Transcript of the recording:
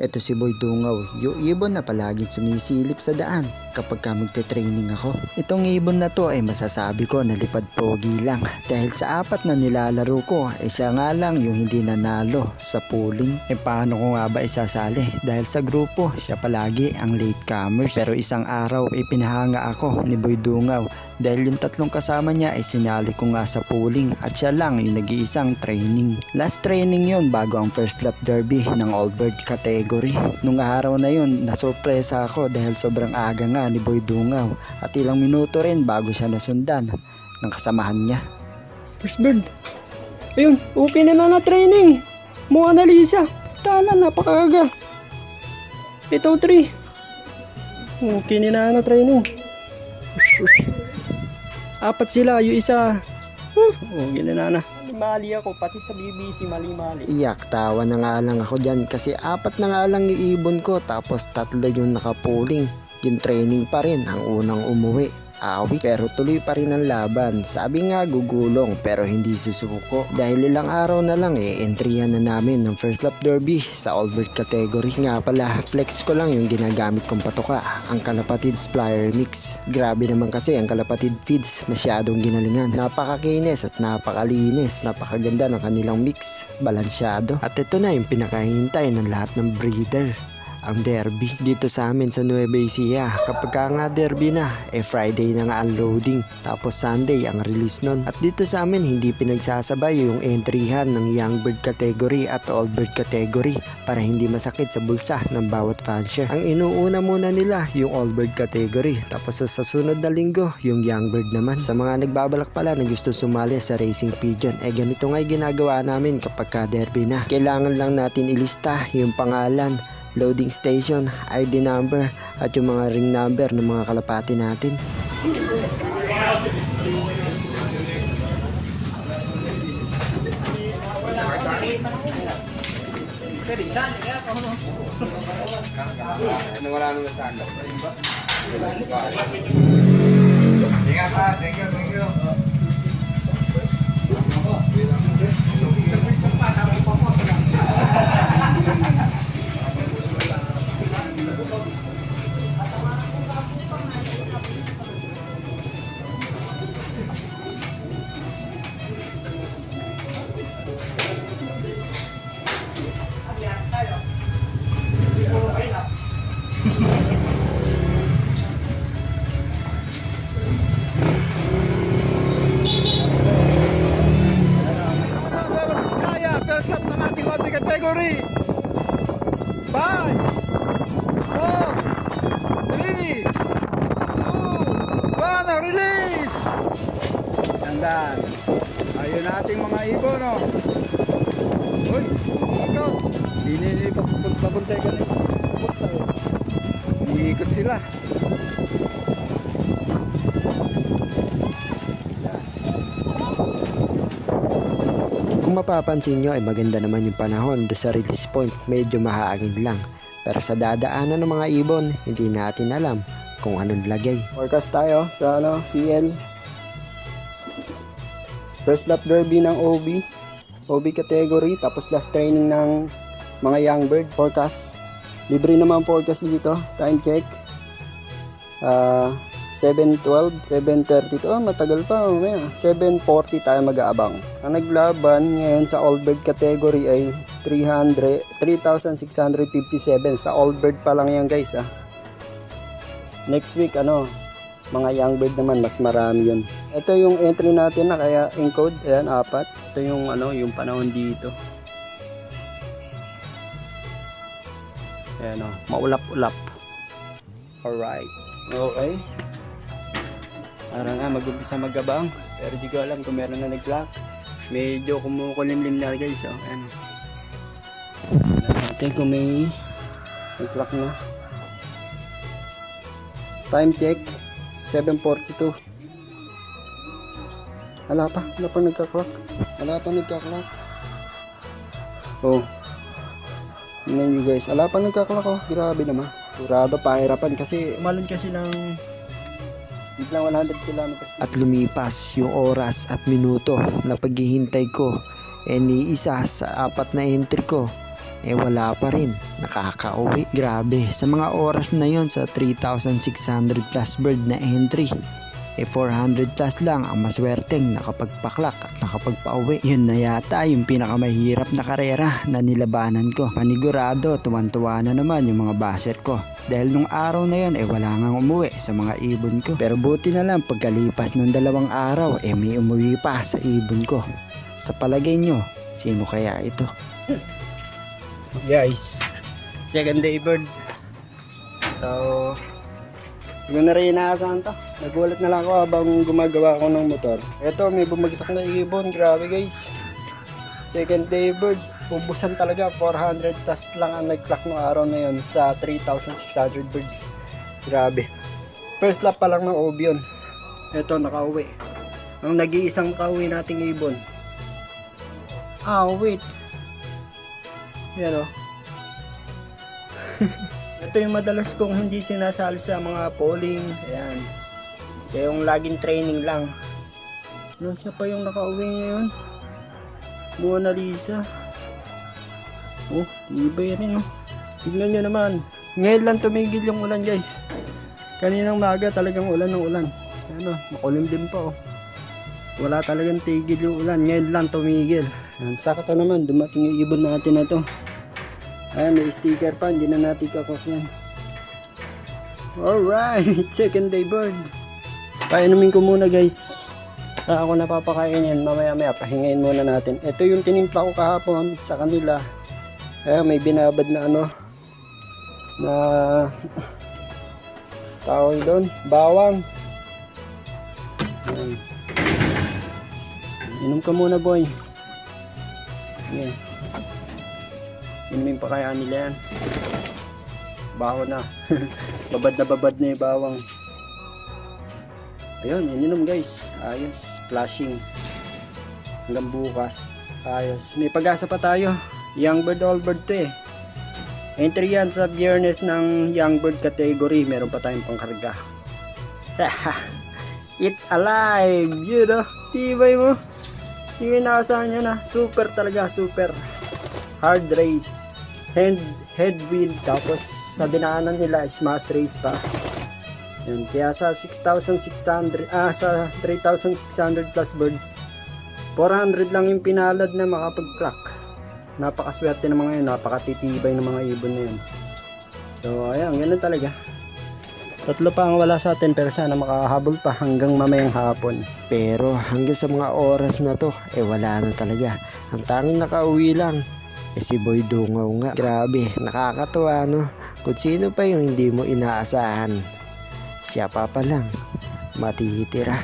Ito si Boy Dungaw, yung ibon na palaging sumisilip sa daan kapag ka magte-training ako. Itong ibon na to ay masasabi ko na lipad pogi lang dahil sa apat na nilalaro ko siya nga lang yung hindi nanalo sa pooling. Paano ko nga ba isasali? Dahil sa grupo siya palagi ang latecomers, pero isang araw pinahanga ako ni Boy Dungaw dahil yung tatlong kasama niya ay sinali ko nga sa pooling at siya lang yung nag-iisang training. Last training yon bago ang first lap derby ng Allbird category. Nung araw na yun, nasurpresa ako dahil sobrang aga nga ni Boy Dungaw at ilang minuto rin bago siya nasundan ng kasamahan niya. First bird. Ayun, okay na training. Mo Analisa. Tala, napakaaga. Ito 3. Okay na training. Apat sila, yung isa. Okay na. Mali ako, pati sa BBC mali-mali. Iyak, tawa na nga lang ako dyan kasi apat na nga lang yung ibon ko tapos tatlo yung nakapuling. Yung training pa rin ang unang umuwi. Awi, pero tuloy pa rin ang laban. Sabi nga gugulong pero hindi susuko. Dahil ilang araw na lang entryhan na namin ng first lap derby sa Allbird category. Nga pala, flex ko lang yung ginagamit kong patoka, ang Kalapatid Splier Mix. Grabe naman kasi ang Kalapatid feeds, masyadong ginalingan. Napakakinis at napakalinis. Napakaganda ng kanilang mix, balansyado. At ito na yung pinakahintay ng lahat ng breeder, ang derby dito sa amin sa Nueva Ecija. Kapag nga derby na, Friday na nga unloading, tapos Sunday ang release nun. At dito sa amin hindi pinagsasabay yung entryhan ng Youngbird category at Allbird category para hindi masakit sa bulsa ng bawat fansher. Ang inuuna muna nila yung Allbird category, tapos sa sunod na linggo yung Youngbird naman. Sa mga nagbabalak pala na gusto sumali sa Racing Pigeon, ganito nga'y ginagawa namin kapag ka derby na. Kailangan lang natin ilista yung pangalan, loading station, ID number at yung mga ring number ng mga kalapati natin. Wala naman sa akin. Thank you. First lap ng ating hobby category. 5 4 3 2 1, release! Tandaan. Ayun ating mga ibon, no? Uy, ikot. Hindi papuntay ka na. Iikot sila. Kung mapapansin nyo ay maganda naman yung panahon do sa release point, medyo mahangin lang. Pero sa dadaanan ng mga ibon, hindi natin alam kung anong lagay. Forecast tayo sa CL. First lap derby ng OB category, tapos last training ng mga Youngbird. Forecast. Libre naman forecast dito. Time check. 7:12, 7:32. Matagal pa. 7:40 tayo mag-aabang. Ang naglaban ngayon sa Allbird category ay 3,657. Sa Allbird pa lang yan, guys. Next week, mga Youngbird naman, mas marami yun. Ito yung entry natin na kaya encode. Ayan, 4. Ito yung, yung panahon dito. Ayan, maulap-ulap. Alright. Okay. Para nga mag-umpisa magabang, pero di ko alam kung meron na nag-clock. Medyo kumukulimlim na, guys. Ayan. Natin kung may clock na. Time check 7:42. Wala pa nagka-clock. Oh. Tingnan nyo, guys. Wala pa nagka-clock. Grabe naman. Sigurado pahirapan kasi umalon kasi ng biglang 100 kilometers. At lumipas yung oras at minuto na paghihintay ko, ni isa sa apat na entry ko wala pa rin, nakakauwi. Grabe, sa mga oras na yon sa 3,600 plus bird na entry, 400 plus lang ang maswerteng nakapagpaklak at nakapagpauwi. Yun na yata yung pinakamahirap na karera na nilabanan ko. Panigurado, tuwan-tuwa na naman yung mga baser ko. Dahil nung araw na yun wala nang umuwi sa mga ibon ko. Pero buti na lang pagkalipas ng 2 araw may umuwi pa sa ibon ko. Sa palagay nyo, sino kaya ito? Guys, second day bird. So, hindi ko na rin inaasahan to. Nagulat na lang ako habang gumagawa ako ng motor. Ito, may bumagsak na ibon. Grabe guys. Second day bird. Ubusan talaga. 400 plus lang ang nag-clock ng araw na yun sa 3,600 birds. Grabe. First lap pa lang ng OB yun. Ito, nakauwi. Ang nag-iisang nakauwi nating ibon. Wait. Yan o. Ito yung madalas kong hindi sinasali sa mga polling. Ayan. Siya yung laging training lang. Ano, siya pa yung nakauwi ngayon. Mona Lisa. Oh, iba yan eh, no? Tignan nyo naman. Ngayon lang tumigil yung ulan guys. Kaninang maga talagang ulan ng ulan. Ano, makulim din pa oh. Wala talagang tigil yung ulan. Ngayon lang tumigil. Ayan, sakto naman. Dumating yung ibon natin na to. Ayan, may sticker pa. Hindi na natin kakok yan. Alright, second day bird. Painumin ko muna guys. Sa ako napapakain yan. Mamaya pahingayin muna natin. Ito yung tinimpla ko kahapon sa kanila. Ayan, may binabad na ano. Na tawag doon. Bawang. Ayan. Inom ka muna boy. Ayan. Inumin pa kaya nila yan. Baho na. babad na yung bawang. Ayun, ininom guys. Ayos, flashing. Hanggang bukas. Ayos. May pag-asa pa tayo. Young bird, all bird to eh. Entry yan sa Biyernes ng young bird category. Meron pa tayong pangkarga. It's alive! You know? Tibay mo. Hindi nakasahan yan ah. Super talaga, super. Hard race. Headwind. Tapos sa dinaanan nila smash race pa. Yan. Kaya sa 6,600 sa 3,600 plus birds 400 lang yung pinalad na makapag-clock. Napakaswerte ng mga yun. Napakatitibay ng mga ibon na yun. So ayan, ganun talaga. 3 pa ang wala sa atin pero sana makahabol pa hanggang mamayang hapon. Pero hanggang sa mga oras na to wala na talaga. Ang tanging nakauwi lang si Boy Dungaw nga. Grabe, nakakatuwa no. Kung sino pa yung hindi mo inaasahan, siya pa lang matitira.